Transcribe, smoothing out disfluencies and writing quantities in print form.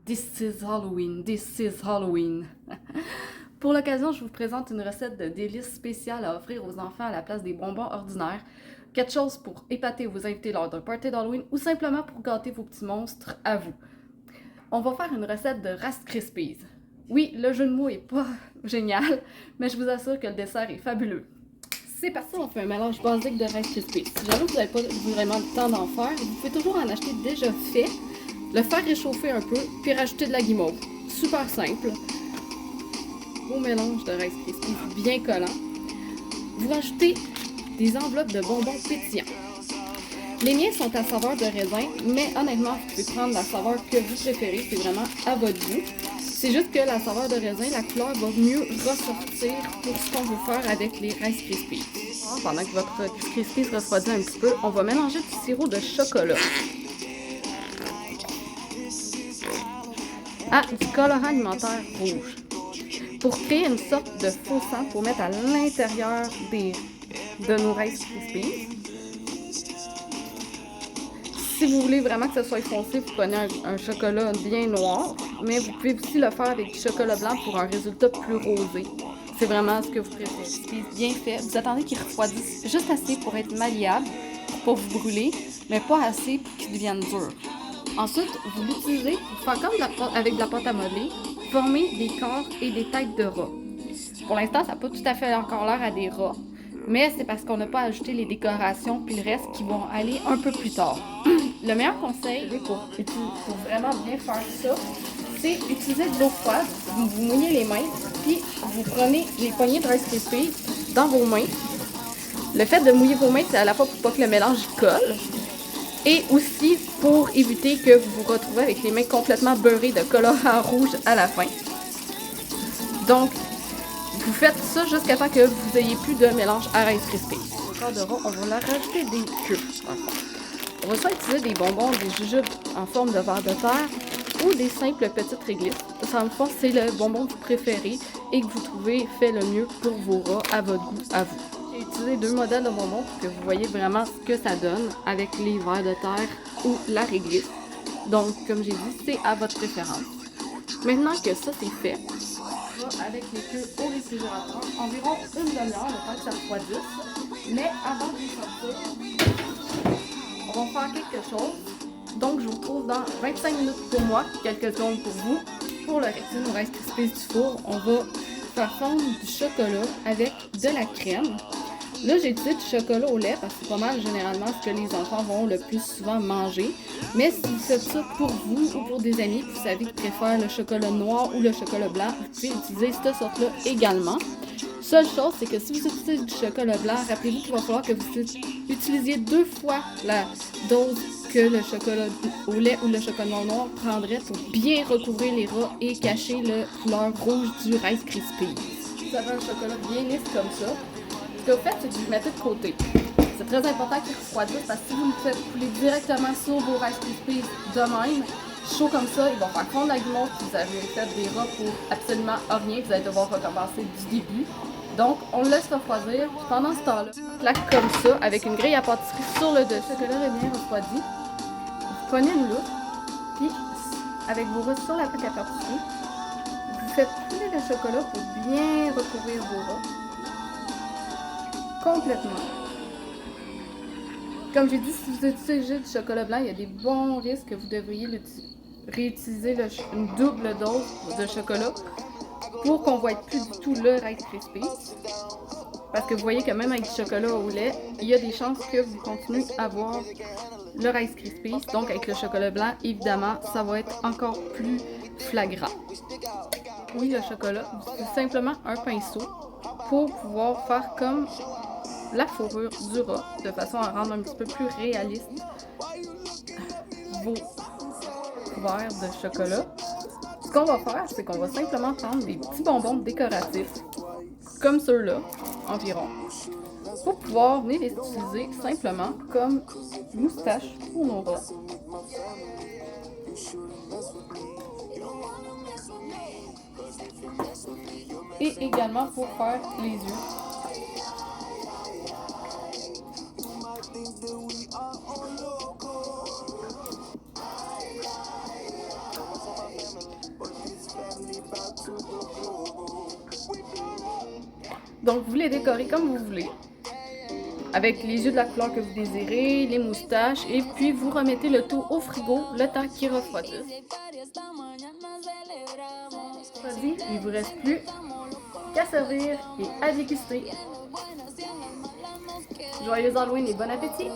This is Halloween, this is Halloween. Pour l'occasion, je vous présente une recette de délices spéciale à offrir aux enfants à la place des bonbons ordinaires. Quelque chose pour épater vos invités lors d'un party d'Halloween ou simplement pour gâter vos petits monstres à vous. On va faire une recette de Rice Krispies. Oui, le jeu de mots est pas génial, mais je vous assure que le dessert est fabuleux. C'est parti, on fait un mélange basique de Rice Krispies. Si jamais vous n'avez pas vraiment le temps d'en faire, vous pouvez toujours en acheter déjà fait, le faire réchauffer un peu, puis rajouter de la guimauve. Super simple. Beau mélange de Rice Krispies bien collant. Vous rajoutez des enveloppes de bonbons pétillants. Les miens sont à saveur de raisin, mais honnêtement, vous pouvez prendre la saveur que vous préférez, c'est vraiment à votre goût. C'est juste que la saveur de raisin, la couleur va mieux ressortir pour ce qu'on veut faire avec les Rice Krispies. Pendant que votre Rice Krispies refroidit un petit peu, on va mélanger du sirop de chocolat à du colorant alimentaire rouge pour créer une sorte de faux sang pour mettre à l'intérieur de nos Rice Krispies. Si vous voulez vraiment que ce soit foncé, vous prenez un chocolat bien noir, mais vous pouvez aussi le faire avec du chocolat blanc pour un résultat plus rosé. C'est vraiment ce que vous préférez. C'est bien fait. Vous attendez qu'il refroidisse juste assez pour être malléable, pour pas vous brûler, mais pas assez pour qu'il devienne dur. Ensuite, vous l'utilisez pour faire comme avec de la pâte à modeler, former des corps et des têtes de rats. Pour l'instant, ça n'a pas tout à fait encore l'air à des rats, mais c'est parce qu'on n'a pas ajouté les décorations puis le reste qui vont aller un peu plus tard. Le meilleur conseil pour vraiment bien faire ça, c'est utiliser de l'eau froide. Vous mouillez les mains, puis vous prenez les poignées de Rice Krispies dans vos mains. Le fait de mouiller vos mains, c'est à la fois pour pas que le mélange colle, et aussi pour éviter que vous vous retrouvez avec les mains complètement beurrées de colorant rouge à la fin. Donc, vous faites ça jusqu'à temps que vous n'ayez plus de mélange à Rice Krispies. Au corps de rat, on va leur rajouter des queues. On va soit utiliser des bonbons, des jujubes en forme de vers de terre ou des simples petites réglisses. Ça, en fond, c'est le bonbon que vous préférez et que vous trouvez fait le mieux pour vos rats à votre goût, à vous. J'ai utilisé deux modèles de bonbons pour que vous voyez vraiment ce que ça donne avec les vers de terre ou la réglisse. Donc, comme j'ai dit, c'est à votre préférence. Maintenant que ça c'est fait, avec les queues au réfrigérateur, environ une demi-heure, le temps que ça refroidisse. Mais avant de sortir, on va faire quelque chose. Donc, je vous retrouve dans 25 minutes pour moi, quelques secondes pour vous. Pour le reste, il nous reste Krispies du four. On va faire fondre du chocolat avec de la crème. Là, j'ai utilisé du chocolat au lait parce que c'est pas mal généralement ce que les enfants vont le plus souvent manger. Mais si vous faites ça pour vous ou pour des amis que vous savez qu'ils préfèrent le chocolat noir ou le chocolat blanc, vous pouvez utiliser cette sorte-là également. Seule chose, c'est que si vous utilisez du chocolat blanc, rappelez-vous qu'il va falloir que vous utilisiez 2 fois la dose que le chocolat au lait ou le chocolat noir prendrait pour bien recouvrir les rats et cacher la couleur rouge du Rice Krispies. Vous avez un chocolat bien lisse comme ça. Ce que vous faites, c'est que vous le mettez de côté. C'est très important qu'il refroidisse parce que si vous le faites couler directement sur vos Rice Krispies de même, chaud comme ça, ils vont faire fondre la guimauve. Vous avez fait des rats pour absolument rien. Vous allez devoir recommencer du début. Donc, on le laisse refroidir. Pendant ce temps-là, on plaque comme ça avec une grille à pâtisserie sur le dessus. Le chocolat est bien refroidi. Vous prenez une loupe, puis avec vos rats sur la plaque à pâtisserie, vous faites couler le chocolat pour bien recouvrir vos rats. Complètement. Comme j'ai dit, si vous utilisez du chocolat blanc, il y a des bons risques que vous devriez réutiliser une double dose de chocolat pour qu'on ne voit plus du tout le Rice Krispies. Parce que vous voyez que même avec du chocolat au lait, il y a des chances que vous continuez à avoir le Rice Krispies. Donc avec le chocolat blanc, évidemment, ça va être encore plus flagrant. Oui, le chocolat, c'est simplement un pinceau pour pouvoir faire comme la fourrure du rat, de façon à rendre un petit peu plus réaliste vos couverts de chocolat. Ce qu'on va faire, c'est qu'on va simplement prendre des petits bonbons décoratifs, comme ceux-là, environ, pour pouvoir venir les utiliser simplement comme moustache pour nos rats. Et également pour faire les yeux. Donc, vous les décorez comme vous voulez, avec les yeux de la couleur que vous désirez, les moustaches, et puis vous remettez le tout au frigo le temps qu'il refroidisse. Il vous reste plus qu'à servir et à déguster. Joyeux Halloween et bon appétit!